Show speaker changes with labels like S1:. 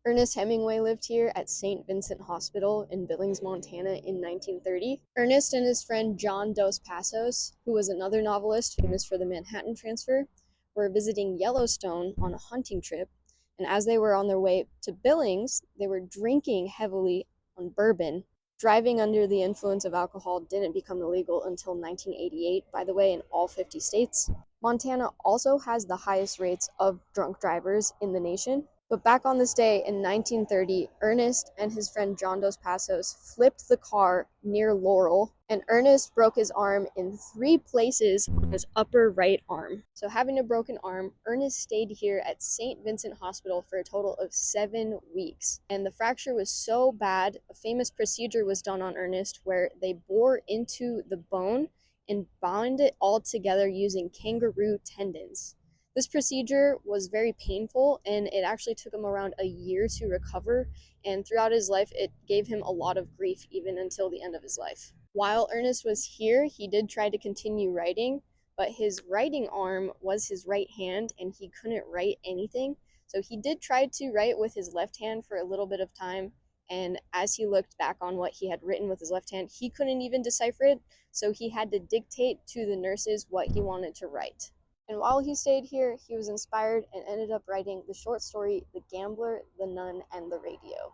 S1: Ernest Hemingway lived here at St. Vincent Hospital in Billings, Montana in 1930. Ernest and his friend John Dos Passos, who was another novelist famous for the Manhattan Transfer, were visiting Yellowstone on a hunting trip, and as they were on their way to Billings, they were drinking heavily on bourbon. Driving under the influence of alcohol didn't become illegal until 1988, by the way, in all 50 states. Montana also has the highest rates of drunk drivers in the nation. But back on this day in 1930, Ernest and his friend John Dos Passos flipped the car near Laurel, and Ernest broke his arm in 3 places on his upper right arm. So, having a broken arm, Ernest stayed here at St. Vincent Hospital for a total of 7 weeks. And the fracture was so bad, a famous procedure was done on Ernest where they bore into the bone and bound it all together using kangaroo tendons. This procedure was very painful, and it actually took him around a year to recover, and throughout his life it gave him a lot of grief even until the end of his life. While Ernest was here, he did try to continue writing, but his writing arm was his right hand and he couldn't write anything. So he did try to write with his left hand for a little bit of time, and as he looked back on what he had written with his left hand, he couldn't even decipher it, so he had to dictate to the nurses what he wanted to write. And while he stayed here, he was inspired and ended up writing the short story The Gambler, the Nun, and the Radio.